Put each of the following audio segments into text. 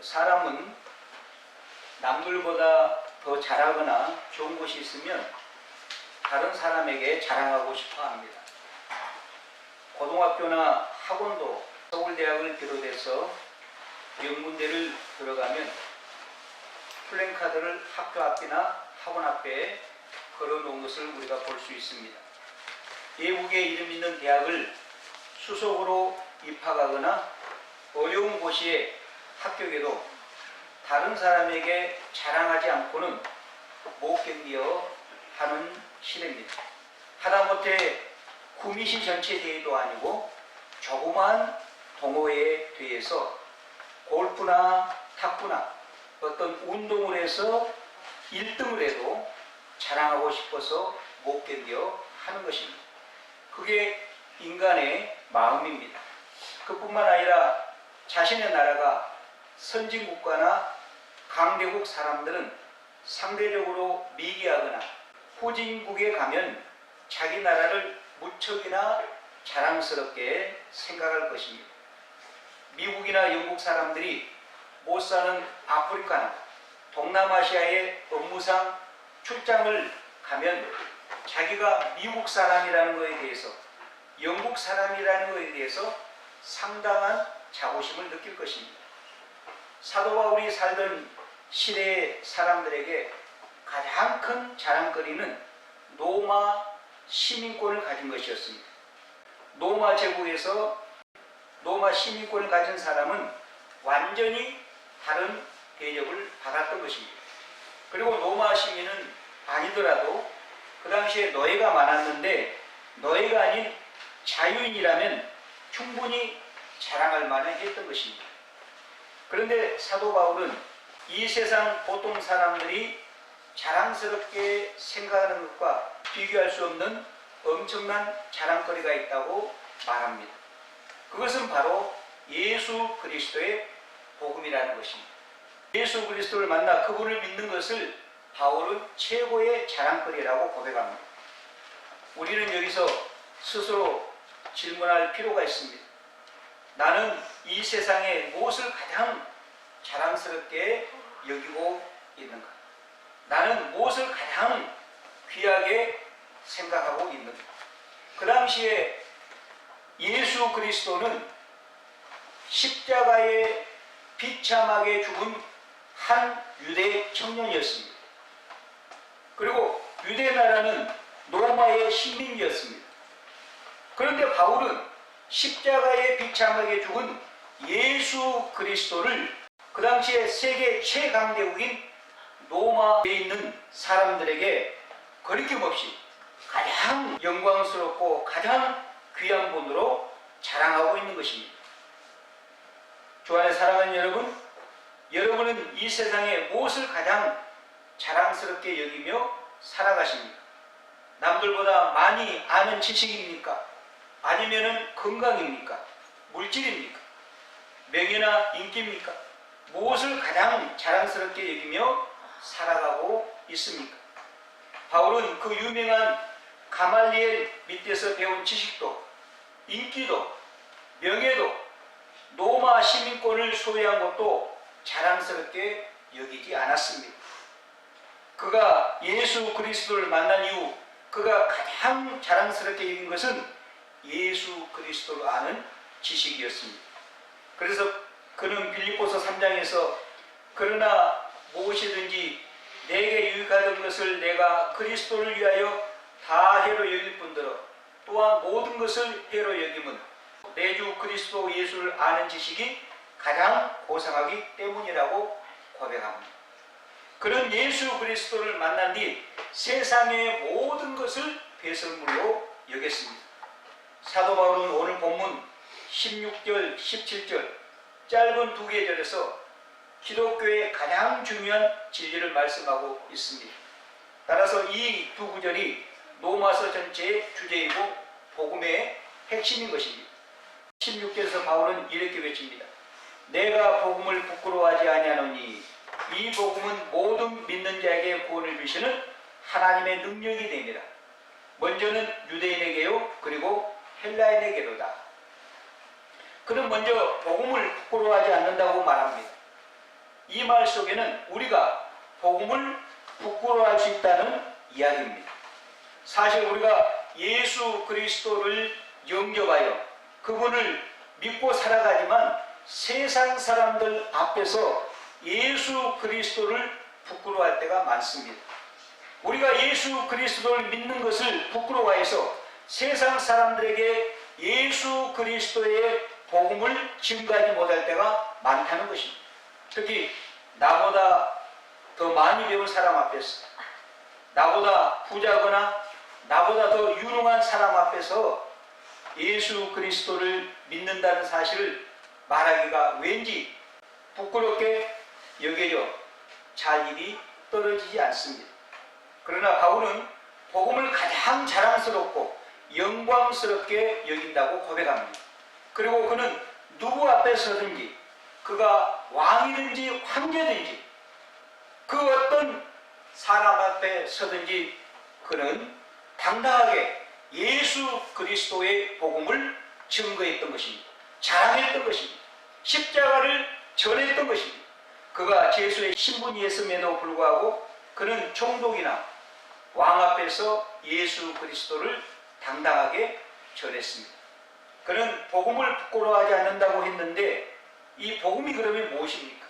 사람은 남들보다 더 잘하거나 좋은 것이 있으면 다른 사람에게 자랑하고 싶어 합니다. 고등학교나 학원도 서울대학을 비롯해서 명문대를 들어가면 플랜카드를 학교 앞이나 학원 앞에 걸어놓은 것을 우리가 볼 수 있습니다. 외국에 이름 있는 대학을 수석으로 입학하거나 어려운 곳에 합격해도 다른 사람에게 자랑하지 않고는 못 견뎌 하는 시대입니다. 하다못해 구미시 전체 대회도 아니고 조그마한 동호회 대회에서 골프나 탁구나 어떤 운동을 해서 1등을 해도 자랑하고 싶어서 못 견뎌 하는 것입니다. 그게 인간의 마음입니다. 그뿐만 아니라 자신의 나라가 선진국가나 강대국 사람들은 상대적으로 미개하거나 후진국에 가면 자기 나라를 무척이나 자랑스럽게 생각할 것입니다. 미국이나 영국 사람들이 못 사는 아프리카나 동남아시아의 업무상 출장을 가면 자기가 미국 사람이라는 것에 대해서 영국 사람이라는 것에 대해서 상당한 자부심을 느낄 것입니다. 사도 바울이 살던 시대의 사람들에게 가장 큰 자랑거리는 로마 시민권을 가진 것이었습니다. 로마 제국에서 로마 시민권을 가진 사람은 완전히 다른 대접을 받았던 것입니다. 그리고 로마 시민은 아니더라도 그 당시에 노예가 많았는데 노예가 아닌 자유인이라면 충분히 자랑할 만했던 것입니다. 그런데 사도 바울은 이 세상 보통 사람들이 자랑스럽게 생각하는 것과 비교할 수 없는 엄청난 자랑거리가 있다고 말합니다. 그것은 바로 예수 그리스도의 복음이라는 것입니다. 예수 그리스도를 만나 그분을 믿는 것을 바울은 최고의 자랑거리라고 고백합니다. 우리는 여기서 스스로 질문할 필요가 있습니다. 나는 이 세상에 무엇을 가장 자랑스럽게 여기고 있는가? 나는 무엇을 가장 귀하게 생각하고 있는가? 그 당시에 예수 그리스도는 십자가에 비참하게 죽은 한 유대 청년이었습니다. 그리고 유대 나라는 로마의 식민지였습니다. 그런데 바울은 십자가에 비참하게 죽은 예수 그리스도를 그 당시에 세계 최강대국인 로마에 있는 사람들에게 거리낌 없이 가장 영광스럽고 가장 귀한 분으로 자랑하고 있는 것입니다. 주 안에 사랑하는 여러분, 여러분은 이 세상에 무엇을 가장 자랑스럽게 여기며 살아가십니까? 남들보다 많이 아는 지식입니까? 아니면은 건강입니까? 물질입니까? 명예나 인기입니까? 무엇을 가장 자랑스럽게 여기며 살아가고 있습니까? 바울은 그 유명한 가말리엘 밑에서 배운 지식도, 인기도, 명예도, 로마 시민권을 소유한 것도 자랑스럽게 여기지 않았습니다. 그가 예수 그리스도를 만난 이후 그가 가장 자랑스럽게 여긴 것은 예수 그리스도를 아는 지식이었습니다. 그래서 그는 빌립보서 3장에서 그러나 무엇이든지 내게 유익하던 것을 내가 그리스도를 위하여 다 해로 여길 뿐더러 또한 모든 것을 해로 여김은 내 주 그리스도 예수를 아는 지식이 가장 고상하기 때문이라고 고백합니다. 그런 예수 그리스도를 만난 뒤 세상의 모든 것을 배설물로 여겼습니다. 사도 바울은 오늘 본문 16절, 17절 짧은 두 개의 절에서 기독교의 가장 중요한 진리를 말씀하고 있습니다. 따라서 이 두 구절이 로마서 전체의 주제이고 복음의 핵심인 것입니다. 16절에서 바울은 이렇게 외칩니다. 내가 복음을 부끄러워하지 아니하노니 이 복음은 모든 믿는 자에게 구원을 주시는 하나님의 능력이 됩니다. 먼저는 유대인에게요, 그리고 헬라인에게로다. 그는 먼저 복음을 부끄러워하지 않는다고 말합니다. 이 말 속에는 우리가 복음을 부끄러워할 수 있다는 이야기입니다. 사실 우리가 예수 그리스도를 영접하여 그분을 믿고 살아가지만 세상 사람들 앞에서 예수 그리스도를 부끄러워할 때가 많습니다. 우리가 예수 그리스도를 믿는 것을 부끄러워해서 세상 사람들에게 예수 그리스도의 복음을 증거하지 못할 때가 많다는 것입니다. 특히 나보다 더 많이 배운 사람 앞에서, 나보다 부자거나 나보다 더 유능한 사람 앞에서 예수 그리스도를 믿는다는 사실을 말하기가 왠지 부끄럽게 여겨져 잘 입이 떨어지지 않습니다. 그러나 바울은 복음을 가장 자랑스럽고 영광스럽게 여긴다고 고백합니다. 그리고 그는 누구 앞에 서든지, 그가 왕이든지 황제든지 그 어떤 사람 앞에 서든지 그는 당당하게 예수 그리스도의 복음을 증거했던 것입니다. 자랑했던 것입니다. 십자가를 전했던 것입니다. 그가 제수의 신분이었음에도 불구하고 그는 총독이나 왕 앞에서 예수 그리스도를 당당하게 전했습니다. 그는 복음을 부끄러워하지 않는다고 했는데 이 복음이 그러면 무엇입니까?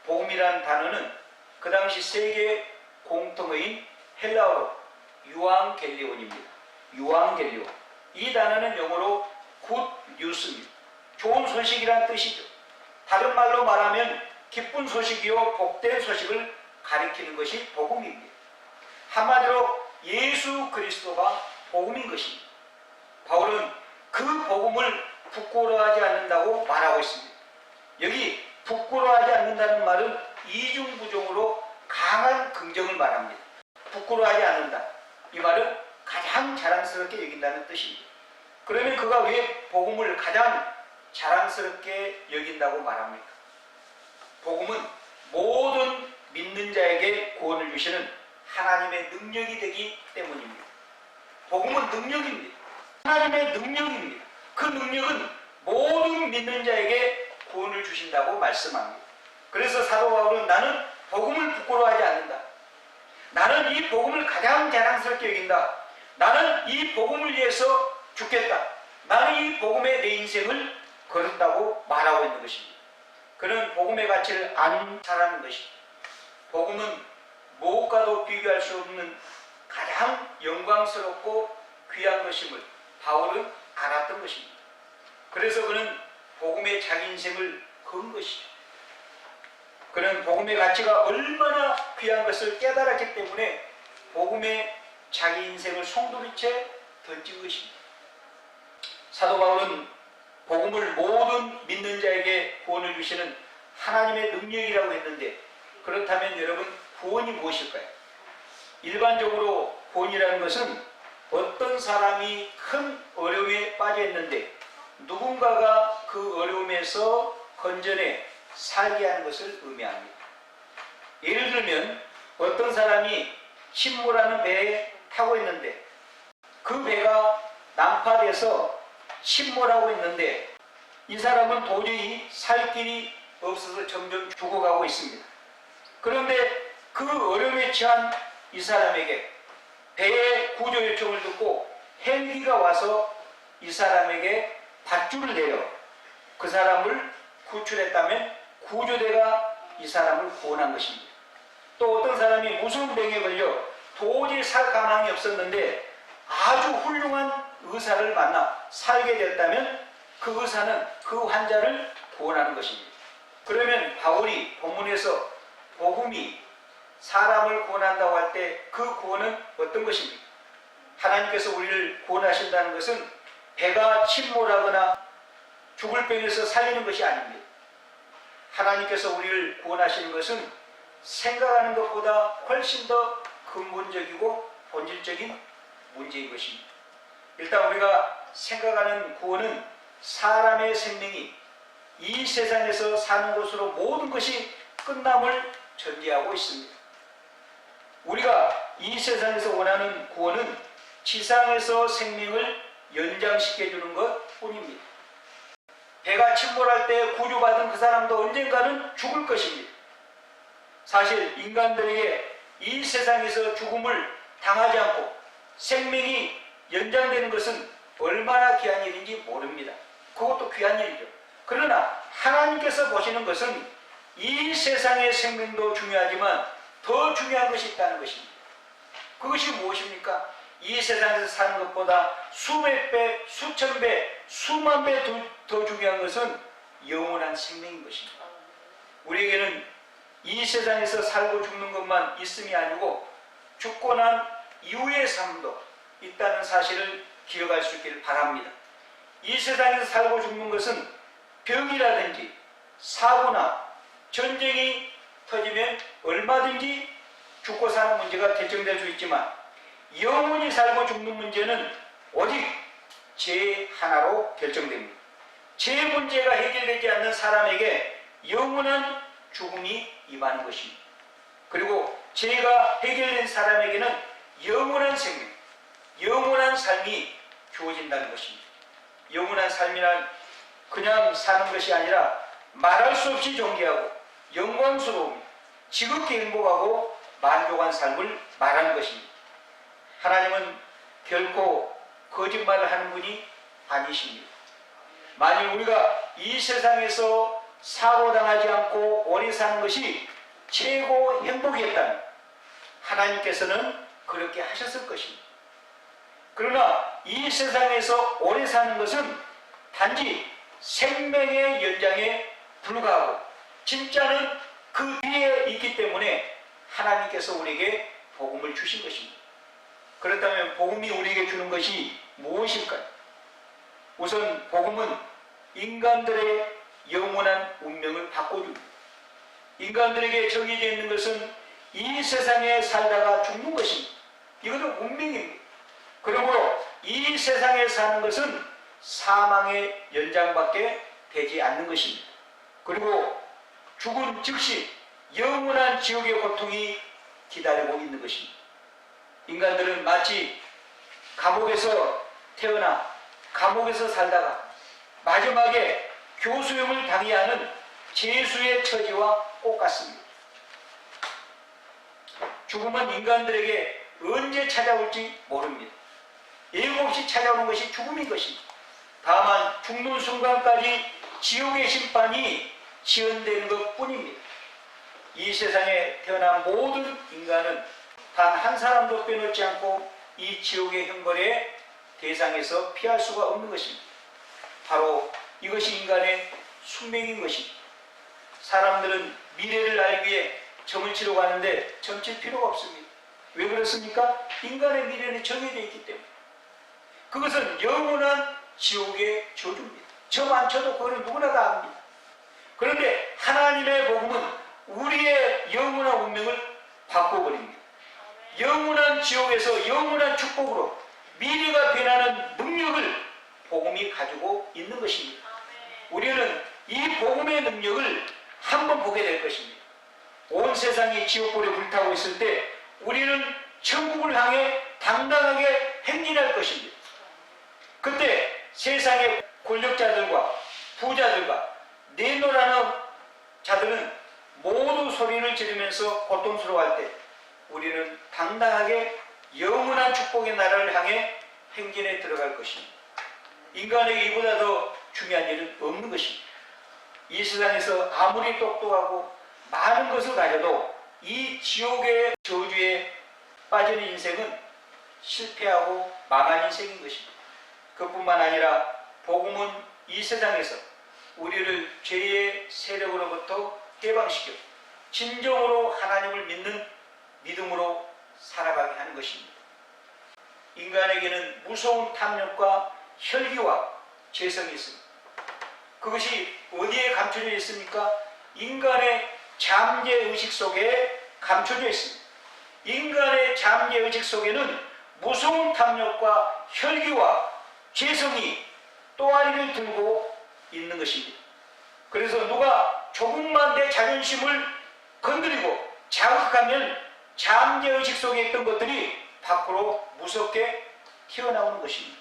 복음이란 단어는 그 당시 세계 공통어인 헬라어로 유앙겔리온입니다. 유앙겔리온. 이 단어는 영어로 굿 뉴스입니다. 좋은 소식이란 뜻이죠. 다른 말로 말하면 기쁜 소식이요 복된 소식을 가리키는 것이 복음입니다. 한마디로 예수 그리스도가 복음인 것입니다. 바울은 그 복음을 부끄러워하지 않는다고 말하고 있습니다. 여기 부끄러워하지 않는다는 말은 이중부정으로 강한 긍정을 말합니다. 부끄러워하지 않는다. 이 말은 가장 자랑스럽게 여긴다는 뜻입니다. 그러면 그가 왜 복음을 가장 자랑스럽게 여긴다고 말합니까? 복음은 모든 믿는 자에게 구원을 주시는 하나님의 능력이 되기 때문입니다. 복음은 능력입니다. 하나님의 능력입니다. 그 능력은 모든 믿는 자에게 구원을 주신다고 말씀합니다. 그래서 사도 바울은 나는 복음을 부끄러워하지 않는다. 나는 이 복음을 가장 자랑스럽게 여긴다. 나는 이 복음을 위해서 죽겠다. 나는 이 복음에 내 인생을 걸었다고 말하고 있는 것입니다. 그는 복음의 가치를 안 살아가는 것입니다. 복음은 무엇과도 비교할 수 없는 가장 영광스럽고 귀한 것임을 바울은 알았던 것입니다. 그래서 그는 복음에 자기 인생을 건 것이죠. 그는 복음의 가치가 얼마나 귀한 것을 깨달았기 때문에 복음에 자기 인생을 송두리째 던진 것입니다. 사도 바울은 복음을 모든 믿는 자에게 구원을 주시는 하나님의 능력이라고 했는데, 그렇다면 여러분 구원이 무엇일까요? 일반적으로 구원이라는 것은 어떤 사람이 큰 어려움에 빠져 있는데 누군가가 그 어려움에서 건져내 살게 하는 것을 의미합니다. 예를 들면 어떤 사람이 침몰하는 배에 타고 있는데 그 배가 난파돼서 침몰하고 있는데 이 사람은 도저히 살 길이 없어서 점점 죽어가고 있습니다. 그런데 그 어려움에 처한 이 사람에게 배의 구조 요청을 듣고 헬기가 와서 이 사람에게 밧줄을 내려 그 사람을 구출했다면 구조대가 이 사람을 구원한 것입니다. 또 어떤 사람이 무서운 병에 걸려 도저히 살 가망이 없었는데 아주 훌륭한 의사를 만나 살게 됐다면 그 의사는 그 환자를 구원하는 것입니다. 그러면 바울이 본문에서 복음이 사람을 구원한다고 할 때 그 구원은 어떤 것입니까? 하나님께서 우리를 구원하신다는 것은 배가 침몰하거나 죽을 병에서 살리는 것이 아닙니다. 하나님께서 우리를 구원하시는 것은 생각하는 것보다 훨씬 더 근본적이고 본질적인 문제인 것입니다. 일단 우리가 생각하는 구원은 사람의 생명이 이 세상에서 사는 것으로 모든 것이 끝남을 전제하고 있습니다. 우리가 이 세상에서 원하는 구원은 지상에서 생명을 연장시켜주는 것 뿐입니다. 배가 침몰할 때 구조받은 그 사람도 언젠가는 죽을 것입니다. 사실 인간들에게 이 세상에서 죽음을 당하지 않고 생명이 연장되는 것은 얼마나 귀한 일인지 모릅니다. 그것도 귀한 일이죠. 그러나 하나님께서 보시는 것은 이 세상의 생명도 중요하지만 더 중요한 것이 있다는 것입니다. 그것이 무엇입니까? 이 세상에서 사는 것보다 수백 배, 수천 배, 수만 배 더 중요한 것은 영원한 생명인 것입니다. 우리에게는 이 세상에서 살고 죽는 것만 있음이 아니고 죽고 난 이후의 삶도 있다는 사실을 기억할 수 있기를 바랍니다. 이 세상에서 살고 죽는 것은 병이라든지 사고나 전쟁이 터지면 얼마든지 죽고 사는 문제가 결정될 수 있지만 영원히 살고 죽는 문제는 오직 죄 하나로 결정됩니다. 죄 문제가 해결되지 않는 사람에게 영원한 죽음이 임하는 것입니다. 그리고 죄가 해결된 사람에게는 영원한 생명, 영원한 삶이 주어진다는 것입니다. 영원한 삶이란 그냥 사는 것이 아니라 말할 수 없이 존귀하고 영광스러우며 지극히 행복하고 만족한 삶을 말하는 것입니다. 하나님은 결코 거짓말을 하는 분이 아니십니다. 만일 우리가 이 세상에서 사고당하지 않고 오래 사는 것이 최고 행복이었다면 하나님께서는 그렇게 하셨을 것입니다. 그러나 이 세상에서 오래 사는 것은 단지 생명의 연장에 불과하고 진짜는 그 뒤에 있기 때문에 하나님께서 우리에게 복음을 주신 것입니다. 그렇다면 복음이 우리에게 주는 것이 무엇일까요? 우선 복음은 인간들의 영원한 운명을 바꿔줍니다. 인간들에게 정해져 있는 것은 이 세상에 살다가 죽는 것입니다. 이것은 운명입니다. 그러므로 이 세상에 사는 것은 사망의 연장밖에 되지 않는 것입니다. 그리고 죽은 즉시 영원한 지옥의 고통이 기다리고 있는 것입니다. 인간들은 마치 감옥에서 태어나 감옥에서 살다가 마지막에 교수형을 당해야 하는 죄수의 처지와 똑같습니다. 죽음은 인간들에게 언제 찾아올지 모릅니다. 예고 없이 찾아오는 것이 죽음인 것입니다. 다만 죽는 순간까지 지옥의 심판이 지연되는 것뿐입니다. 이 세상에 태어난 모든 인간은 단 한 사람도 빼놓지 않고 이 지옥의 형벌의 대상에서 피할 수가 없는 것입니다. 바로 이것이 인간의 숙명인 것입니다. 사람들은 미래를 알기 위해 점을 치려고 하는데 점 칠 필요가 없습니다. 왜 그렇습니까? 인간의 미래는 정해져 있기 때문에. 그것은 영원한 지옥의 저주입니다. 점 안 쳐도 그거는 누구나 다 압니다. 그런데 하나님의 복음은 우리의 영원한 운명을 바꿔버립니다. 영원한 지옥에서 영원한 축복으로 미래가 변하는 능력을 복음이 가지고 있는 것입니다. 우리는 이 복음의 능력을 한번 보게 될 것입니다. 온 세상이 지옥불에 불타고 있을 때 우리는 천국을 향해 당당하게 행진할 것입니다. 그때 세상의 권력자들과 부자들과 내노라는 자들은 모두 소리를 지르면서 고통스러워할 때 우리는 당당하게 영원한 축복의 나라를 향해 행진에 들어갈 것입니다. 인간에게 이보다 더 중요한 일은 없는 것입니다. 이 세상에서 아무리 똑똑하고 많은 것을 가져도 이 지옥의 저주에 빠지는 인생은 실패하고 망한 인생인 것입니다. 그뿐만 아니라 복음은 이 세상에서 우리를 죄의 세력으로부터 해방시켜 진정으로 하나님을 믿는 믿음으로 살아가게 하는 것입니다. 인간에게는 무서운 탐욕과 혈기와 죄성이 있습니다. 그것이 어디에 감춰져 있습니까? 인간의 잠재의식 속에 감춰져 있습니다. 인간의 잠재의식 속에는 무서운 탐욕과 혈기와 죄성이 또아리를 들고 있는 것입니다. 그래서 누가 조금만 내 자존심을 건드리고 자극하면 잠재의식 속에 있던 것들이 밖으로 무섭게 튀어나오는 것입니다.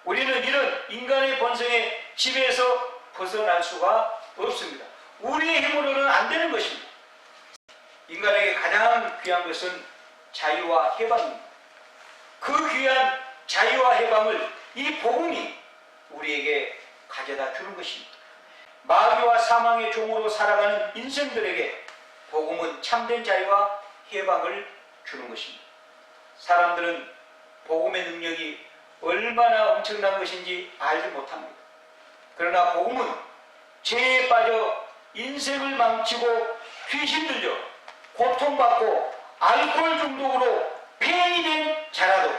우리는 이런 인간의 본성의 지배에서 벗어날 수가 없습니다. 우리의 힘으로는 안 되는 것입니다. 귀한 것은 자유와 해방입니다. 그 귀한 자유와 해방을 이 복음이 우리에게 가져다 주는 것입니다. 마귀와 사망의 종으로 살아가는 인생들에게 복음은 참된 자유와 해방을 주는 것입니다. 사람들은 복음의 능력이 얼마나 엄청난 것인지 알지 못합니다. 그러나 복음은 죄에 빠져 인생을 망치고 귀신 들려 고통받고 알코올 중독으로 폐인된 자라도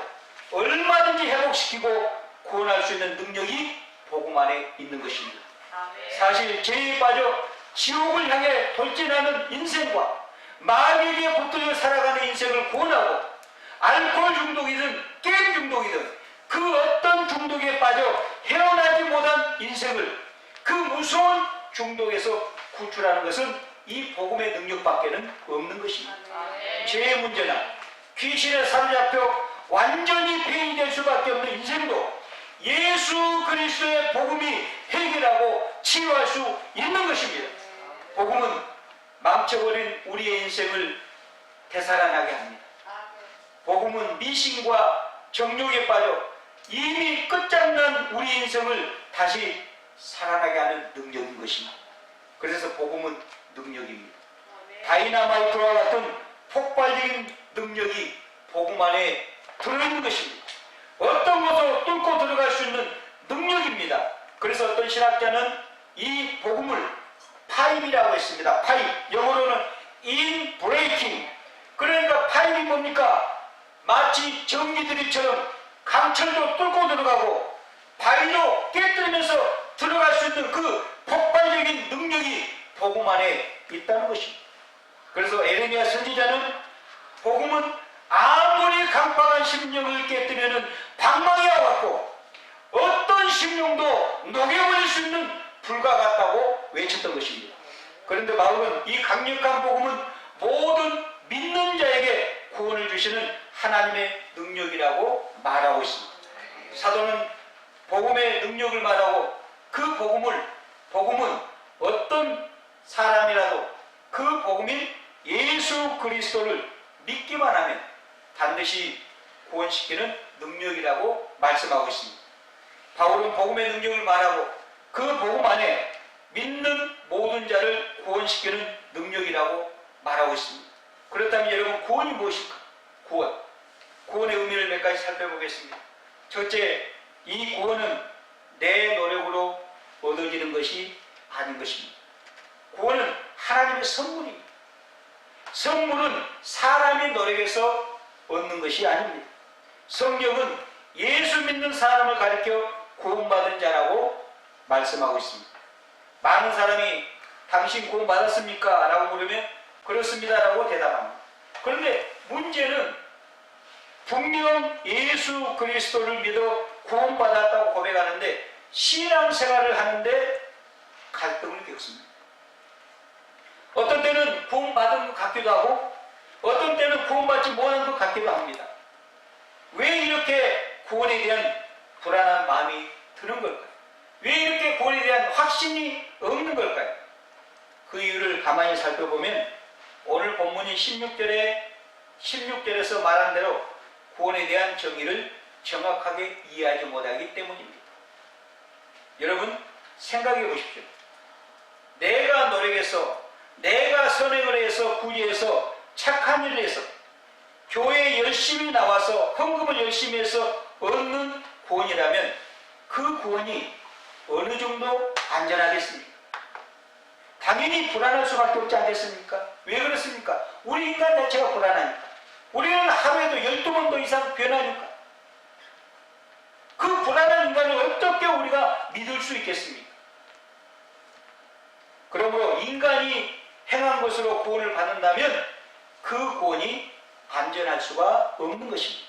얼마든지 회복시키고 구원할 수 있는 능력이 복음 안에 있는 것입니다. 사실 죄에 빠져 지옥을 향해 돌진하는 인생과 마귀에게 붙들려 살아가는 인생을 구원하고 알코올 중독이든 게임 중독이든 그 어떤 중독에 빠져 헤어나지 못한 인생을 그 무서운 중독에서 구출하는 것은 이 복음의 능력밖에는 없는 것입니다. 죄의 문제나 귀신에 사로잡혀 완전히 폐인이 될 수밖에 없는 인생도 예수 그리스도의 복음이 해결하고 치유할 수 있는 것입니다. 복음은 망쳐버린 우리의 인생을 되살아나게 합니다. 복음은 미신과 정욕에 빠져 이미 끝장난 우리 인생을 다시 살아나게 하는 능력인 것입니다. 그래서 복음은 능력입니다. 다이나마이트와 같은 폭발적인 능력이 복음 안에 들어있는 것입니다. 어떤 것을 뚫고 들어갈 수 있는 능력입니다. 그래서 어떤 신학자는 이 복음을 파입이라고 했습니다. 파입, 영어로는 in breaking. 그러니까 파입이 뭡니까? 마치 전기들이처럼 강철도 뚫고 들어가고 바위도 깨뜨리면서 들어갈 수 있는 그 폭발적인 능력이 복음 안에 있다는 것입니다. 그래서 에레미야 선지자는 복음은 아무리 강팍한 심령을 깨뜨리면 방망이 와갖고 어떤 심령도 녹여버릴 수 있는 불과 같다고 외쳤던 것입니다. 그런데 바울은 이 강력한 복음은 모든 믿는 자에게 구원을 주시는 하나님의 능력이라고 말하고 있습니다. 사도는 복음의 능력을 말하고 그 복음은 어떤 사람이라도 그 복음인 예수 그리스도를 믿기만 하면 반드시 구원시키는 능력이라고 말씀하고 있습니다. 바울은 복음의 능력을 말하고 그 복음 안에 믿는 모든 자를 구원시키는 능력이라고 말하고 있습니다. 그렇다면 여러분, 구원이 무엇일까? 구원의 의미를 몇 가지 살펴보겠습니다. 첫째, 이 구원은 내 노력으로 얻어지는 것이 아닌 것입니다. 구원은 하나님의 선물입니다. 선물은 사람의 노력에서 얻는 것이 아닙니다. 성경은 예수 믿는 사람을 가리켜 구원받은 자라고 말씀하고 있습니다. 많은 사람이 당신 구원받았습니까? 라고 물으면 그렇습니다 라고 대답합니다. 그런데 문제는 분명 예수 그리스도를 믿어 구원받았다고 고백하는데 신앙생활을 하는데 갈등을 겪습니다. 어떤 때는 구원받은 것 같기도 하고 어떤 때는 구원받지 못한 것 같기도 합니다. 왜 이렇게 구원에 대한 불안한 마음이 드는 걸까요? 왜 이렇게 구원에 대한 확신이 없는 걸까요? 그 이유를 가만히 살펴보면 오늘 본문이 16절에서 말한 대로 구원에 대한 정의를 정확하게 이해하지 못하기 때문입니다. 여러분, 생각해 보십시오. 내가 노력해서, 내가 선행을 해서, 구제해서, 착한 일을 해서, 교회에 열심히 나와서, 헌금을 열심히 해서 얻는 구원이라면 그 구원이 어느 정도 안전하겠습니까? 당연히 불안할 수밖에 없지 않겠습니까? 왜 그렇습니까? 우리 인간 자체가 불안하니까. 우리는 하루에도 12번도 이상 변하니까. 그 불안한 인간을 어떻게 우리가 믿을 수 있겠습니까? 그러므로 인간이 행한 것으로 구원을 받는다면 그 구원이 안전할 수가 없는 것입니다.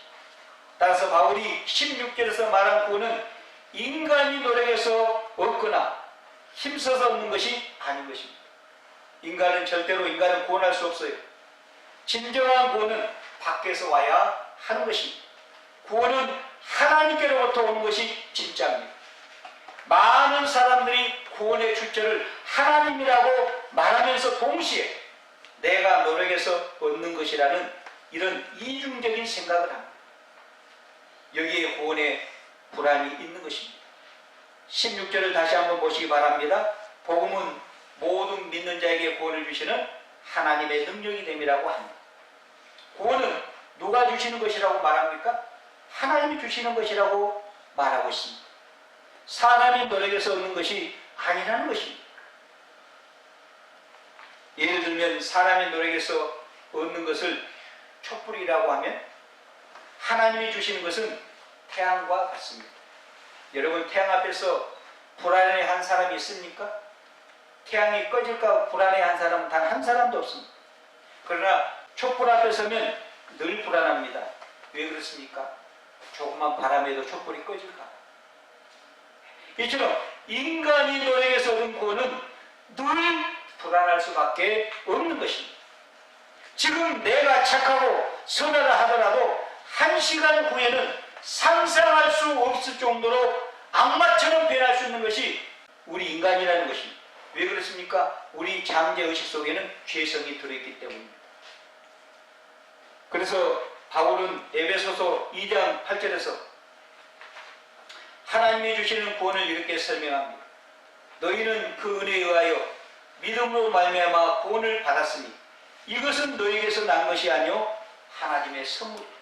따라서 바울이 16절에서 말한 구원은 인간이 노력해서 얻거나 힘써서 얻는 것이 아닌 것입니다. 인간은 구원할 수 없어요. 진정한 구원은 밖에서 와야 하는 것입니다. 구원은 하나님께로부터 오는 것이 진짜입니다. 많은 사람들이 구원의 출처를 하나님이라고 말하면서 동시에 내가 노력해서 얻는 것이라는 이런 이중적인 생각을 합니다. 여기에 구원의 불안이 있는 것입니다. 16절을 다시 한번 보시기 바랍니다. 복음은 모든 믿는 자에게 구원을 주시는 하나님의 능력이 됨이라고 합니다. 구원은 누가 주시는 것이라고 말합니까? 하나님이 주시는 것이라고 말하고 있습니다. 사람이 노력해서 얻는 것이 아니라는 것입니다. 예를 들면 사람이 노력해서 얻는 것을 촛불이라고 하면 하나님이 주시는 것은 태양과 같습니다. 여러분, 태양 앞에서 불안해한 사람이 있습니까? 태양이 꺼질까 불안해한 사람은 단 한 사람도 없습니다. 그러나 촛불 앞에 서면 늘 불안합니다. 왜 그렇습니까? 조그만 바람에도 촛불이 꺼질까? 이처럼 인간이 노력해서 얻은 구원은 늘 불안할 수밖에 없는 것입니다. 지금 내가 착하고 선하다 하더라도 1시간 후에는 상상할 수 없을 정도로 악마처럼 변할 수 있는 것이 우리 인간이라는 것입니다. 왜 그렇습니까? 우리 잠재의식 속에는 죄성이 들어있기 때문입니다. 그래서 바울은 에베소서 2장 8절에서 하나님이 주시는 구원을 이렇게 설명합니다. 너희는 그 은혜에 의하여 믿음으로 말미암아 구원을 받았으니 이것은 너희에게서 난 것이 아니요 하나님의 선물이다.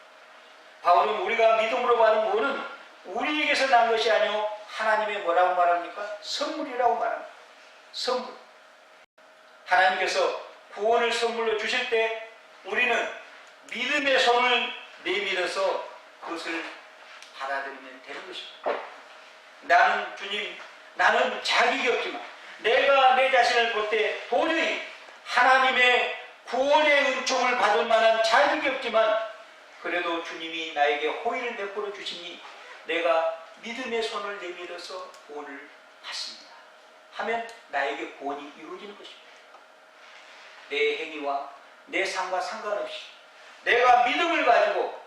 바울은 우리가 믿음으로 받은 구원은 우리에게서 난 것이 아니요 하나님의 뭐라고 말합니까? 선물이라고 말합니다. 선물. 하나님께서 구원을 선물로 주실 때 우리는 믿음의 손을 내밀어서 그것을 받아들이면 되는 것입니다. 나는 주님, 나는 자격이 없지만 내가 내 자신을 볼 때 도저히 하나님의 구원의 은총을 받을 만한 자격이 없지만 그래도 주님이 나에게 호의를 베풀어 주시니 내가 믿음의 손을 내밀어서 구원을 받습니다 하면 나에게 구원이 이루어지는 것입니다. 내 행위와 내 삶과 상관없이 내가 믿음을 가지고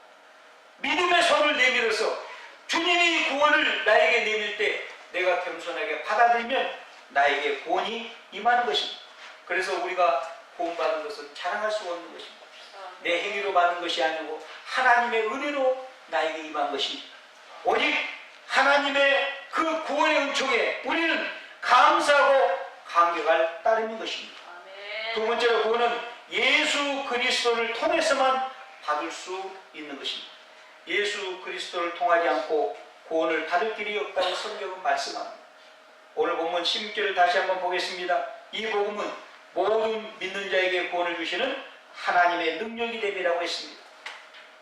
믿음의 손을 내밀어서 주님이 구원을 나에게 내밀 때 내가 겸손하게 받아들이면 나에게 구원이 임하는 것입니다. 그래서 우리가 구원받은 것은 자랑할 수 없는 것입니다. 내 행위로 받은 것이 아니고 하나님의 은혜로 나에게 임한 것입니다. 오직 하나님의 그 구원의 은총에 우리는 감사하고 감격할 따름인 것입니다. 두 번째로 구원은 예수 그리스도를 통해서만 받을 수 있는 것입니다. 예수 그리스도를 통하지 않고 구원을 받을 길이 없다고 성경은 말씀합니다. 오늘 본문 16절을 다시 한번 보겠습니다. 이 복음은 모든 믿는 자에게 구원을 주시는 하나님의 능력이 됨이라고 했습니다.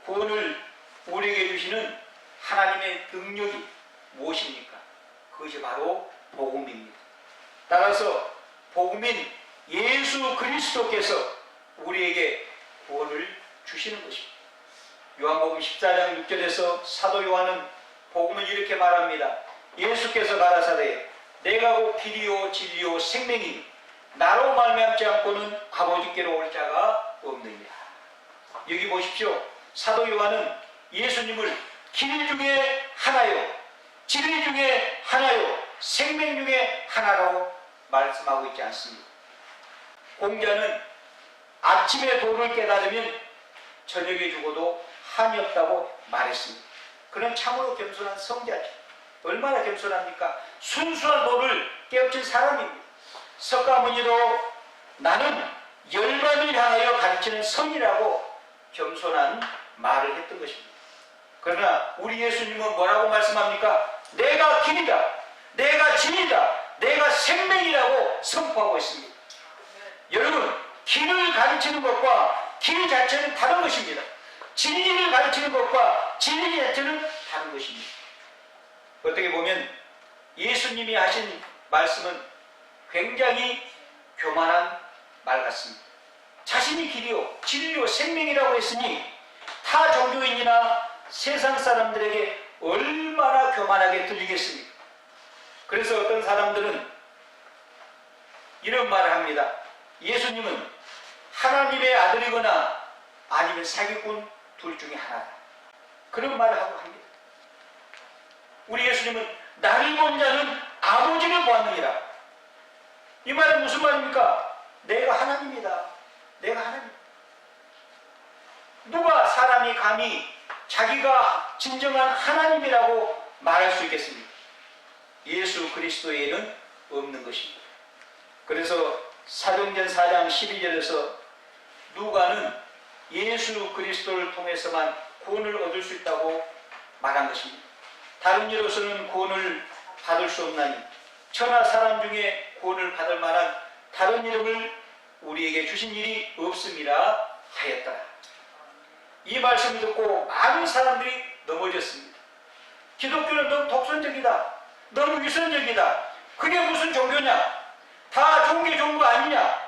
구원을 우리에게 주시는 하나님의 능력이 무엇입니까? 그것이 바로 복음입니다. 따라서 복음인 예수 그리스도께서 우리에게 구원을 주시는 것입니다. 요한복음 14장 6절에서 사도 요한은 복음을 이렇게 말합니다. 예수께서 가라사대 내가 곧 길이요 진리요 생명이니 나로 말미암지 않고는 아버지께로 올 자가 없느니라. 여기 보십시오. 사도 요한은 예수님을 길 중에 하나요, 진리 중에 하나요, 생명 중에 하나라고 말씀하고 있지 않습니다. 공자는 아침에 도를 깨달으면 저녁에 죽어도 한이 없다고 말했습니다. 그는 참으로 겸손한 성자죠. 얼마나 겸손합니까? 순수한 도를 깨우친 사람입니다. 석가모니도 나는 열반을 향하여 가르치는 성이라고 겸손한 말을 했던 것입니다. 그러나 우리 예수님은 뭐라고 말씀합니까? 내가 길이다, 내가 진리다, 내가 생명이라고 선포하고 있습니다. 여러분, 길을 가르치는 것과 길 자체는 다른 것입니다. 진리를 가르치는 것과 진리 자체는 다른 것입니다. 어떻게 보면 예수님이 하신 말씀은 굉장히 교만한 말 같습니다. 자신이 길이요 진리요 생명이라고 했으니 타 종교인이나 세상 사람들에게 얼마나 교만하게 들리겠습니까? 그래서 어떤 사람들은 이런 말을 합니다. 예수님은 하나님의 아들이거나 아니면 사기꾼 둘 중에 하나다. 그런 말을 하고 합니다. 우리 예수님은 나를 본 자는 아버지를 보았느니라. 이 말은 무슨 말입니까? 내가 하나님이다. 내가 사람이 감히 자기가 진정한 하나님이라고 말할 수 있겠습니까? 예수 그리스도에는 없는 것입니다. 그래서 사도행전 4장 12절에서 누가는 예수 그리스도를 통해서만 구원을 얻을 수 있다고 말한 것입니다. 다른 이로서는 구원을 받을 수 없나니 천하 사람 중에 구원을 받을 만한 다른 이름을 우리에게 주신 일이 없음이라 하였더라. 이 말씀을 듣고 많은 사람들이 넘어졌습니다. 기독교는 너무 독선적이다. 너무 위선적이다. 그게 무슨 종교냐? 다 좋은 게 좋은 거 아니냐?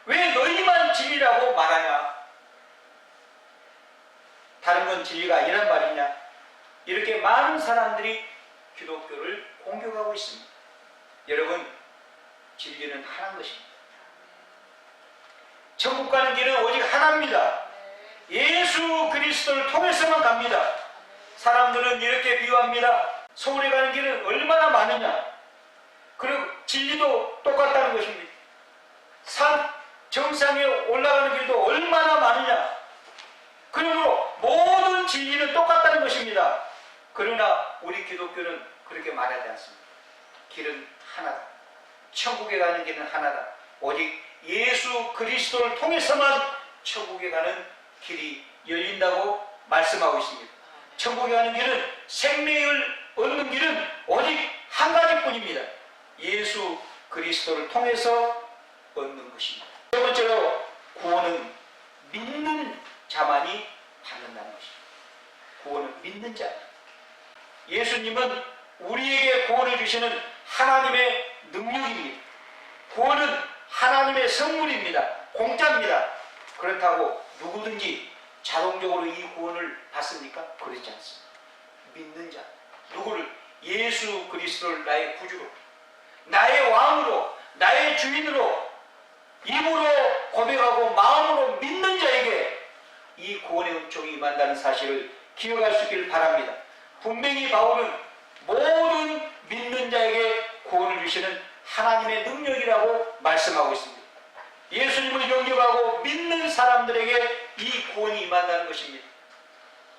왜 너희만 진리라고 말하냐? 다른 건 진리가 아니란 말이냐? 이렇게 많은 사람들이 기독교를 공격하고 있습니다. 여러분, 진리는 하나인 것입니다. 천국 가는 길은 오직 하나입니다. 예수 그리스도를 통해서만 갑니다. 사람들은 이렇게 비유합니다. 서울에 가는 길은 얼마나 많으냐? 그리고 진리도 똑같다는 것입니다. 산 정상에 올라가는 길도 얼마나 많으냐? 그러므로 모든 진리는 똑같다는 것입니다. 그러나 우리 기독교는 그렇게 말하지 않습니다. 길은 하나다. 천국에 가는 길은 하나다. 오직 예수 그리스도를 통해서만 천국에 가는 길이 열린다고 말씀하고 있습니다. 천국에 가는 길은, 생명을 얻는 길은 오직 한 가지뿐입니다. 예수 그리스도를 통해서 얻는 것입니다. 세 번째로, 구원은 믿는 자만이 받는다는 것입니다. 구원은 믿는 자. 예수님은 우리에게 구원을 주시는 하나님의 능력입니다. 구원은 하나님의 선물입니다. 공짜입니다. 그렇다고 누구든지 자동적으로 이 구원을 받습니까? 그렇지 않습니다. 믿는 자. 누구를? 예수 그리스도를 나의 구주로, 나의 왕으로, 나의 주인으로 입으로 고백하고 마음으로 믿는 자에게 이 구원의 은총이 임한다는 사실을 기억할 수 있길 바랍니다. 분명히 바울은 모든 믿는 자에게 구원을 주시는 하나님의 능력이라고 말씀하고 있습니다. 예수님을 영접하고 믿는 사람들에게 이 구원이 임한다는 것입니다.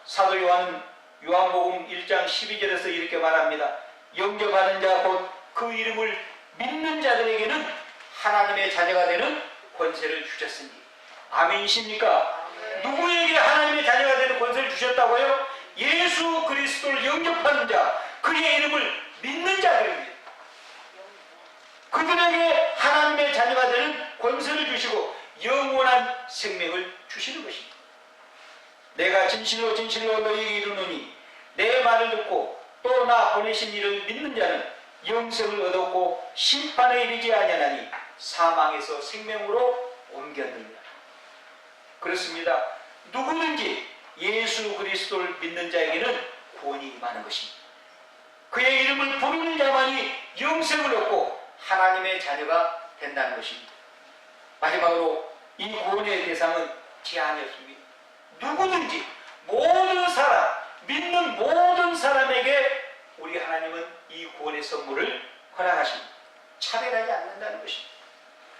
사도 요한은 요한복음 1장 12절에서 이렇게 말합니다. 영접하는 자 곧 그 이름을 믿는 자들에게는 하나님의 자녀가 되는 권세를 주셨으니. 아멘이십니까? 누구에게 하나님의 자녀가 되는 권세를 주셨다고요? 예수 그리스도를 영접하는 자, 그의 이름을 믿는 자들입니다. 그들에게 하나님의 자녀가 되는 권세를 주시고 영원한 생명을 주시는 것입니다. 내가 진실로 진실로 너희에게 이르노니 내 말을 듣고 또 나 보내신 이를 믿는 자는 영생을 얻었고 심판에 이르지 아니하나니 사망에서 생명으로 옮겼느니라. 그렇습니다. 누구든지 예수 그리스도를 믿는 자에게는 구원이 임하는 것입니다. 그의 이름을 부르는 자만이 영생을 얻고 하나님의 자녀가 된다는 것입니다. 마지막으로 이 구원의 대상은 제한이 없습니다. 누구든지, 모든 사람, 믿는 모든 사람에게 우리 하나님은 이 구원의 선물을 허락하십니다. 차별하지 않는다는 것입니다.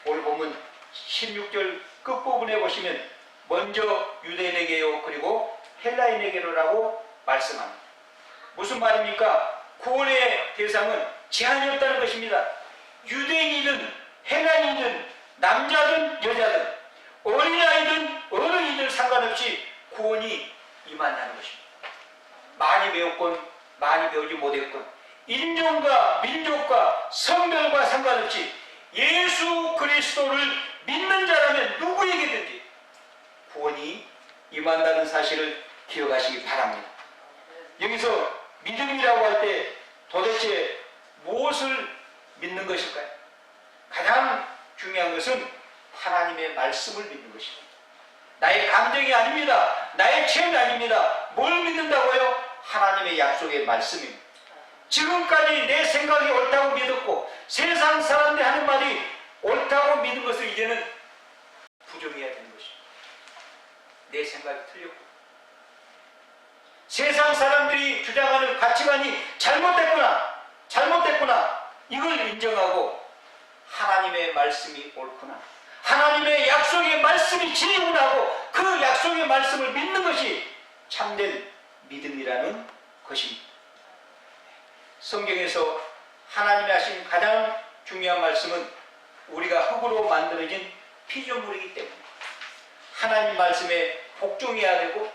오늘 보면 16절 끝부분에 보시면 먼저 유대인에게요 그리고 헬라인에게로라고 말씀합니다. 무슨 말입니까? 구원의 대상은 제한이 없다는 것입니다. 유대인이든 헬라인이든 남자든 여자든 어린아이든 어른이든 상관없이 구원이 임한다는 것입니다. 많이 배웠건 많이 배우지 못했건 인종과 민족과 성별과 상관없이 예수 그리스도를 믿는 자라면 누구에게든지 구원이 임한다는 사실을 기억하시기 바랍니다. 여기서 믿음이라고 할 때 도대체 무엇을 믿는 것일까요? 가장 중요한 것은 하나님의 말씀을 믿는 것입니다. 나의 감정이 아닙니다. 나의 체험이 아닙니다. 뭘 믿는다고요? 하나님의 약속의 말씀입니다. 지금까지 내 생각이 옳다고 믿었고 세상 사람들이 하는 말이 옳다고 믿은 것을 이제는 부정해야 되는 것입니다. 내 생각이 틀렸고 세상 사람들이 주장하는 가치관이 잘못됐구나 이걸 인정하고 하나님의 말씀이 옳구나, 하나님의 약속의 말씀이 진리구나 하고 그 약속의 말씀을 믿는 것이 참된 믿음이라는 것입니다. 성경에서 하나님이 하신 가장 중요한 말씀은 우리가 흙으로 만들어진 피조물이기 때문에 하나님 말씀에 복종해야 되고,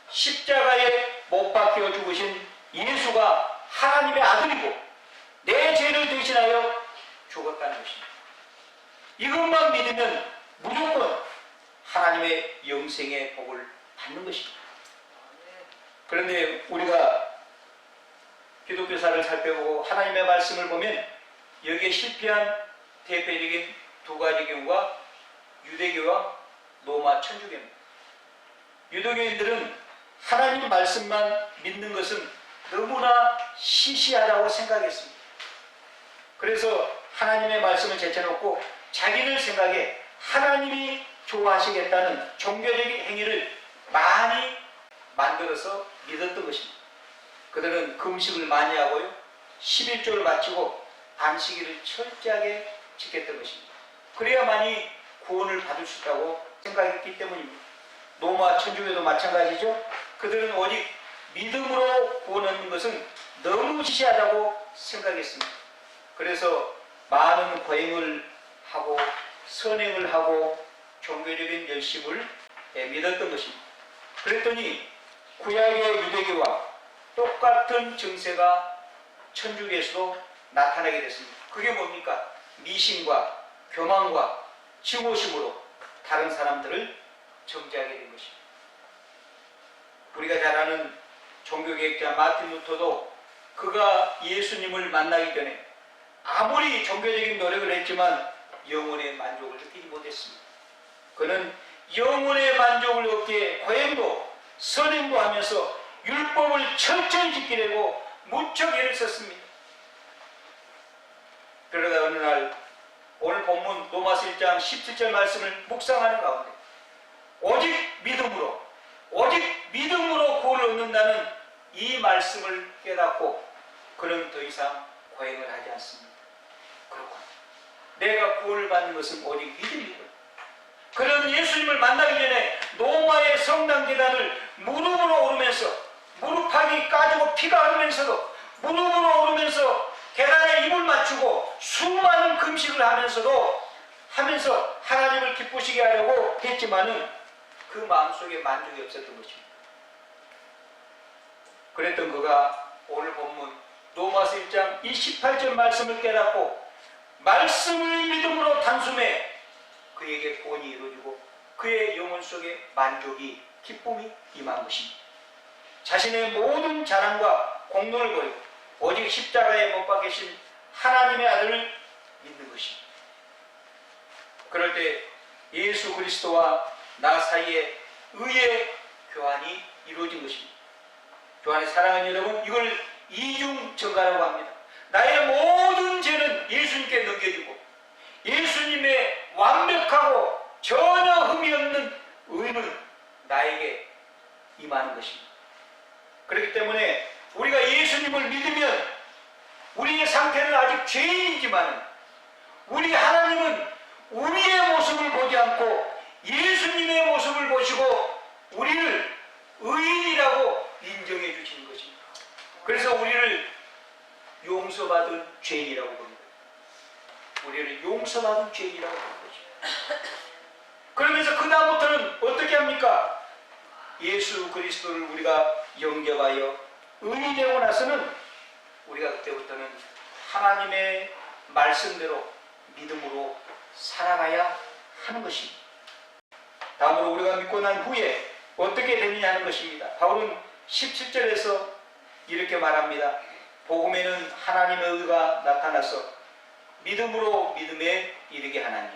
십자가에 못 박혀 죽으신 예수가 하나님의 아들이고 내 죄를 대신하여 죽었다는 것입니다. 이것만 믿으면 무조건 하나님의 영생의 복을 받는 것입니다. 그런데 우리가 기독교사를 살펴보고 하나님의 말씀을 보면 여기에 실패한 대표적인 두 가지 경우가 유대교와 로마 천주교입니다. 유대교인들은 하나님 말씀만 믿는 것은 너무나 시시하다고 생각했습니다. 그래서 하나님의 말씀을 제쳐놓고 자기들 생각에 하나님이 좋아하시겠다는 종교적인 행위를 많이 만들어서 믿었던 것입니다. 그들은 금식을 많이 하고요, 11조를 바치고 안식일을 철저하게 지켰던 것입니다. 그래야만이 구원을 받을 수 있다고 생각했기 때문입니다. 로마 천주교도 마찬가지죠. 그들은 오직 믿음으로 구원 얻는 것은 너무 시시하다고 생각했습니다. 그래서 많은 거행을 하고 선행을 하고 종교적인 열심을 믿었던 것입니다. 그랬더니 구약의 유대교와 똑같은 정세가 천주교에서도 나타나게 됐습니다. 그게 뭡니까? 미신과 교만과 증오심으로 다른 사람들을 정죄하게 된 것입니다. 우리가 잘 아는 종교개혁자 마틴 루터도 그가 예수님을 만나기 전에 아무리 종교적인 노력을 했지만 영혼의 만족을 느끼지 못했습니다. 그는 영혼의 만족을 얻기에 거행도 선행도 하면서 율법을 철저히 지키려고 무척 애를 썼습니다. 그러다 어느 날 오늘 본문 로마서 1장 17절 말씀을 묵상하는 가운데 오직 믿음으로 구원을 얻는다는 이 말씀을 깨닫고 그는 더 이상 거행을 하지 않습니다. 그렇군, 내가 구원을 받는 것은 오직 믿음이군. 그는 예수님을 만나기 전에 로마의 성당 계단을 무릎으로 오르면서, 무릎팍이 까지고 피가 흐르면서도 무릎으로 오르면서 계단에 입을 맞추고 수많은 금식을 하면서 하나님을 기쁘시게 하려고 했지만은 그 마음속에 만족이 없었던 것입니다. 그랬던 그가 오늘 본문 로마서 1장 28절 말씀을 깨닫고 말씀을 믿음으로 단숨에 그에게 구원이 이루어지고 그의 영혼 속에 만족이, 기쁨이 임한 것입니다. 자신의 모든 자랑과 공로를 버리고 오직 십자가에 못 박히신 하나님의 아들을 믿는 것입니다. 그럴 때 예수 그리스도와 나 사이에 의의 교환이 이루어진 것입니다. 교환의 사랑하는 여러분, 이걸 이중정가라고 합니다. 나의 모든 죄는 예수님께 넘겨지고 예수님의 완벽하고 전혀 흠이 없는 의는 나에게 임하는 것입니다. 그렇기 때문에 우리가 예수님을 믿으면 우리의 상태는 아직 죄인이지만 우리 하나님은 우리의 모습을 보지 않고 예수님의 모습을 보시고 우리를 의인이라고 인정해 주시는 것입니다. 그래서 우리를 용서받은 죄인이라고 봅니다. 우리를 용서받은 죄인이라고 보는 것입니다. 그러면서 그 다음부터는 어떻게 합니까? 예수 그리스도를 우리가 영접하여 의인이 되고 나서는 우리가 그때부터는 하나님의 말씀대로 믿음으로 살아가야 하는 것입니다. 다음으로 우리가 믿고 난 후에 어떻게 되느냐 하는 것입니다. 바울은 17절에서 이렇게 말합니다. 복음에는 하나님의 의가 나타나서 믿음으로 믿음에 이르게 하나니,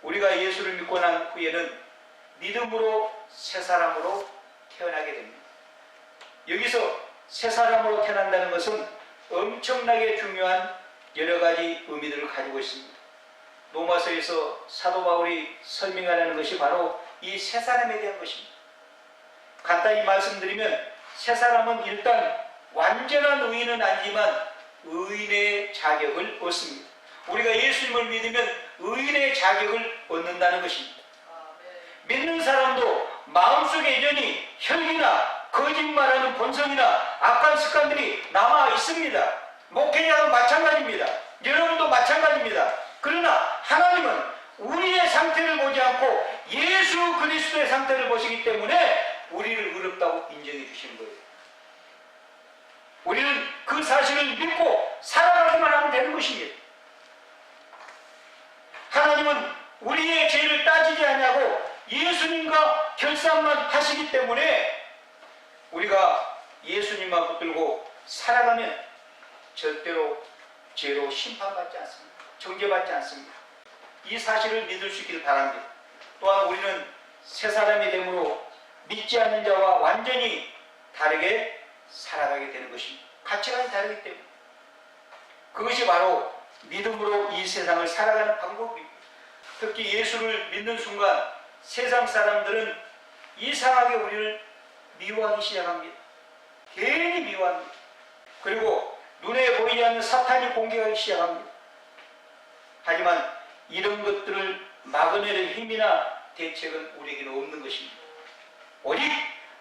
우리가 예수를 믿고 난 후에는 믿음으로 새 사람으로 태어나게 됩니다. 여기서 새 사람으로 태어난다는 것은 엄청나게 중요한 여러 가지 의미들을 가지고 있습니다. 로마서에서 사도 바울이 설명하는 것이 바로 이 새 사람에 대한 것입니다. 간단히 말씀드리면 새 사람은 일단 완전한 의인은 아니지만 의인의 자격을 얻습니다. 우리가 예수님을 믿으면 의인의 자격을 얻는다는 것입니다. 믿는 사람도 마음속에 여전히 혈기나 거짓말하는 본성이나 악한 습관들이 남아 있습니다. 목회자도 마찬가지입니다. 여러분도 마찬가지입니다. 그러나 하나님은 우리의 상태를 보지 않고 예수 그리스도의 상태를 보시기 때문에 우리를 의롭다고 인정해 주시는 거예요. 우리는 그 사실을 믿고 살아가기만 하면 되는 것입니다. 하나님은 우리의 죄를 따지지 않냐고 예수님과 결산만 하시기 때문에 우리가 예수님만 붙들고 살아가면 절대로 죄로 심판받지 않습니다. 정죄받지 않습니다. 이 사실을 믿을 수 있기를 바랍니다. 또한 우리는 새 사람이 되므로 믿지 않는 자와 완전히 다르게 살아가게 되는 것입니다. 가치관이 다르기 때문에 그것이 바로 믿음으로 이 세상을 살아가는 방법입니다. 특히 예수를 믿는 순간 세상 사람들은 이상하게 우리를 미워하기 시작합니다. 괜히 미워합니다. 그리고 눈에 보이지 않는 사탄이 공격하기 시작합니다. 하지만 이런 것들을 막아내는 힘이나 대책은 우리에게는 없는 것입니다. 오직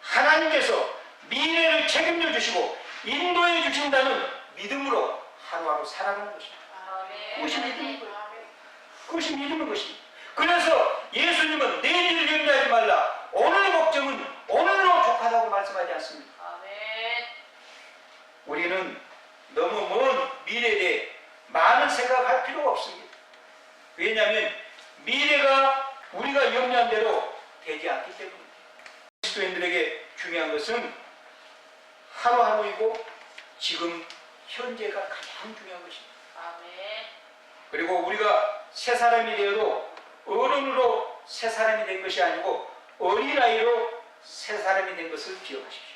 하나님께서 미래를 책임져 주시고 인도해 주신다는 믿음으로 하루하루 살아가는 것입니다. 그것이 믿음인 거예요. 그것이 믿음인 것입니다. 그래서 예수님은 내일을 염려하지 말라. 오늘 걱정은 오늘로 족하다고 말씀하지 않습니다. 우리는 너무 먼 미래에 대해 많은 생각할 필요가 없습니다. 왜냐하면 미래가 우리가 염려한 대로 되지 않기 때문입니다. 그리스도인들에게 중요한 것은 하루하루이고 지금 현재가 가장 중요한 것입니다. 그리고 우리가 새 사람이 되어도 어른으로 새 사람이 된 것이 아니고 어린아이로 새 사람이 된 것을 기억하십시오.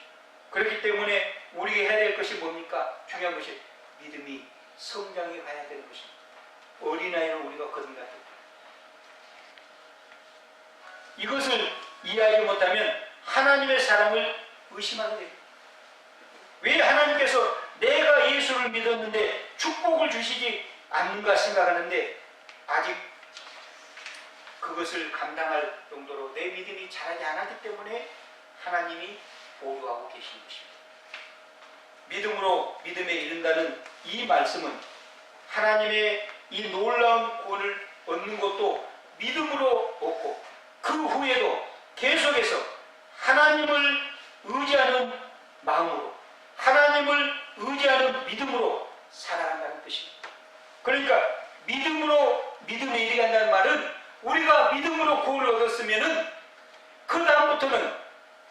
그렇기 때문에 우리가 해야 될 것이 뭡니까? 중요한 것이 믿음이 성장해 가야 되는 것입니다. 어린아이는 우리가 거듭나야 됩니다. 이것을 이해하지 못하면 하나님의 사랑을 의심하게 됩니다. 왜 하나님께서 내가 예수를 믿었는데 축복을 주시지 않는가 생각하는데 아직 그것을 감당할 정도로 내 믿음이 자라지 않았기 때문에 하나님이 보류하고 계시는 것입니다. 믿음으로 믿음에 이른다는 이 말씀은 하나님의 이 놀라운 구원을 얻는 것도 믿음으로 얻고 그 후에도 계속해서 하나님을 의지하는 마음으로 하나님을 의지하는 믿음으로 살아간다는 뜻입니다. 그러니까 믿음으로 믿음에 이르게 한다는 말은 우리가 믿음으로 구원을 얻었으면은 그 다음부터는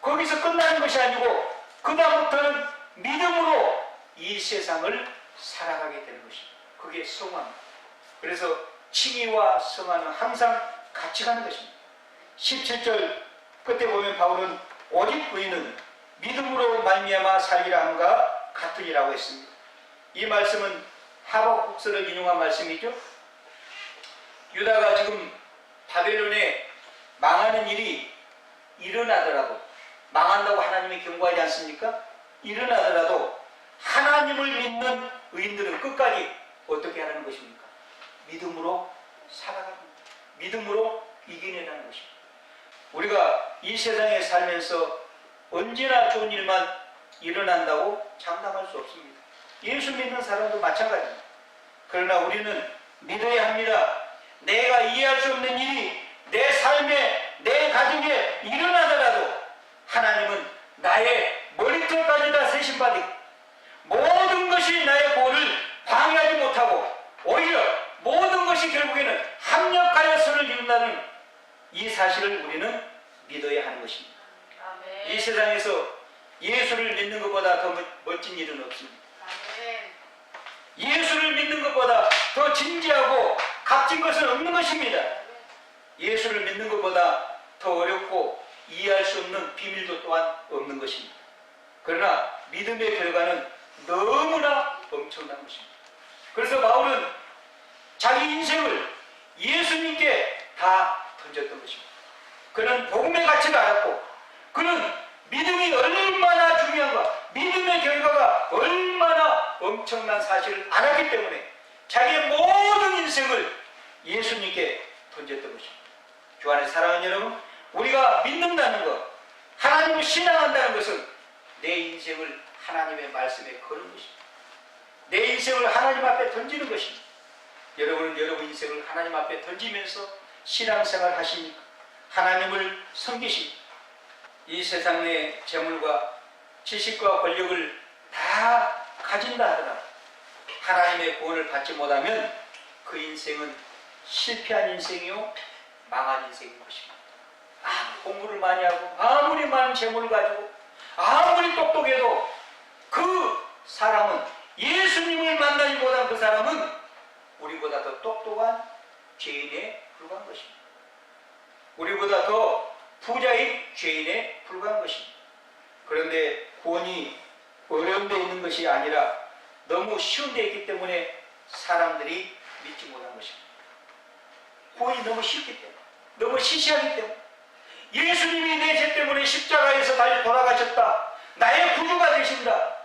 거기서 끝나는 것이 아니고 그 다음부터는 믿음으로 이 세상을 살아가게 되는 것입니다. 그게 성화입니다. 그래서 칭의와 성화는 항상 같이 가는 것입니다. 17절 끝에 보면 바울은 오직 의인은 믿음으로 말미암아 살리라 함과 같으리라고 했습니다. 이 말씀은 하박국서를 인용한 말씀이죠. 유다가 지금 바벨론에 망하는 일이 일어나더라도 망한다고 하나님이 경고하지 않습니까? 일어나더라도 하나님을 믿는 의인들은 끝까지 어떻게 하라는 것입니까? 믿음으로 살아갑니다. 믿음으로 이겨내라는 것입니다. 우리가 이 세상에 살면서 언제나 좋은 일만 일어난다고 장담할 수 없습니다. 예수 믿는 사람도 마찬가지입니다. 그러나 우리는 믿어야 합니다. 내가 이해할 수 없는 일이 내 삶에 내 가정에 일어나더라도 하나님은 나의 머리털까지 다 세심받이 모든 것이 나의 구원을 방해하지 못하고 오히려 모든 것이 결국에는 합력하여 선을 이룬다는 이 사실을 우리는 믿어야 하는 것입니다. 아멘. 이 세상에서 예수를 믿는 것보다 더 멋진 일은 없습니다. 아멘. 예수를 믿는 것보다 더 진지하고 값진 것은 없는 것입니다. 예수를 믿는 것보다 더 어렵고 이해할 수 없는 비밀도 또한 없는 것입니다. 그러나 믿음의 결과는 너무나 엄청난 것입니다. 그래서 바울은 자기 인생을 예수님께 다 던졌던 것입니다. 그는 복음의 가치를 알았고 그는 믿음이 얼마나 중요한가, 믿음의 결과가 얼마나 엄청난 사실을 알았기 때문에 자기의 모든 인생을 예수님께 던졌던 것입니다. 주 안에 사랑하는 여러분, 우리가 믿는다는 것, 하나님을 신앙한다는 것은 내 인생을 하나님의 말씀에 거는 것입니다. 내 인생을 하나님 앞에 던지는 것입니다. 여러분은 여러분 인생을 하나님 앞에 던지면서 신앙생활 하십니까? 하나님을 섬기십니까? 이 세상의 재물과 지식과 권력을 다 가진다 하더라도 하나님의 구원을 받지 못하면 그 인생은 실패한 인생이요 망한 인생인 것입니다. 공부를 많이 하고 아무리 많은 재물을 가지고 아무리 똑똑해도 그 사람은 예수님을 만나지 못한 그 사람은 우리보다 더 똑똑한 죄인에 불과한 것입니다. 우리보다 더 부자인 죄인에 불과한 것입니다. 그런데 구원이 어려운 데 있는 것이 아니라 너무 쉬운 데 있기 때문에 사람들이 믿지 못한 것입니다. 구원이 너무 쉽기 때문에, 너무 시시하기 때문에 예수님이 내 죄 때문에 십자가에서 달려 돌아가셨다. 나의 구주가 되신다.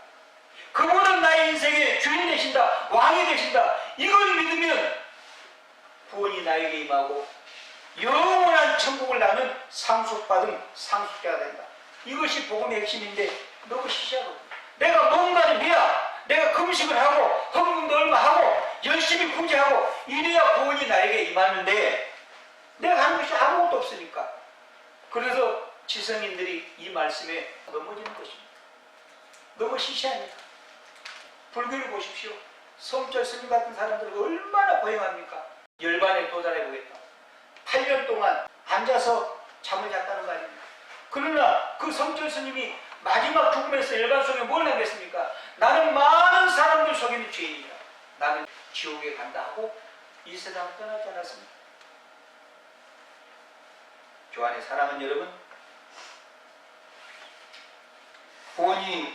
그분은 나의 인생의 주인 되신다. 왕이 되신다. 이걸 믿으면 구원이 나에게 임하고 영원한 천국을 나는 상속받은 상속자가 된다. 이것이 복음의 핵심인데 너무 시시하거든요. 내가 뭔가를 해야 내가 금식을 하고 헌금도 얼마 하고 열심히 구제하고 이래야 구원이 나에게 임하는데 내가 하는 것이 아무것도 없으니까. 그래서 지성인들이 이 말씀에 넘어지는 것입니다. 너무 시시하니까. 불교를 보십시오. 성철 스님 같은 사람들은 얼마나 고행합니까? 열반에 도달해 보겠다. 8년 동안 앉아서 잠을 잤다는 거 아닙니까? 그러나 그 성철 스님이 마지막 죽음에서 열반 속에 뭘 남겼습니까? 나는 많은 사람들 속에는 죄인이다. 나는 지옥에 간다 하고 이 세상을 떠나지 않았습니다. 교환의 사랑하는 여러분, 구원이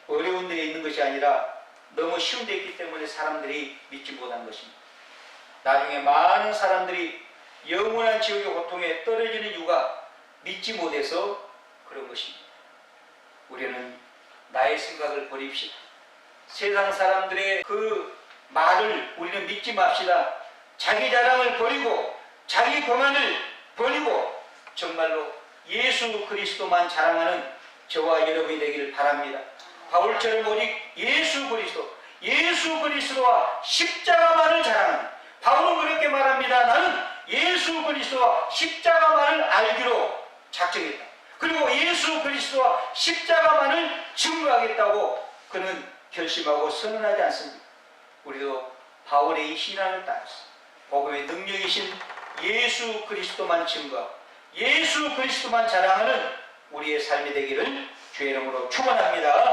어려운 데에 있는 것이 아니라 너무 쉬운 데 있기 때문에 사람들이 믿지 못한 것입니다. 나중에 많은 사람들이 영원한 지옥의 고통에 떨어지는 이유가 믿지 못해서 그런 것입니다. 우리는 나의 생각을 버립시다. 세상 사람들의 그 말을 우리는 믿지 맙시다. 자기 자랑을 버리고 자기 교만을 버리고 정말로 예수 그리스도만 자랑하는 저와 여러분이 되기를 바랍니다. 바울처럼 오직 예수 그리스도와 십자가만을 자랑하는, 바울은 그렇게 말합니다. 나는 예수 그리스도와 십자가만을 알기로 작정했다. 그리고 예수 그리스도와 십자가만을 증거하겠다고 그는 결심하고 선언하지 않습니다. 우리도 바울의 이 신앙을 따라서 복음의 능력이신 예수 그리스도만 증거하고 예수 그리스도만 자랑하는 우리의 삶이 되기를 주의 이름으로 축원합니다.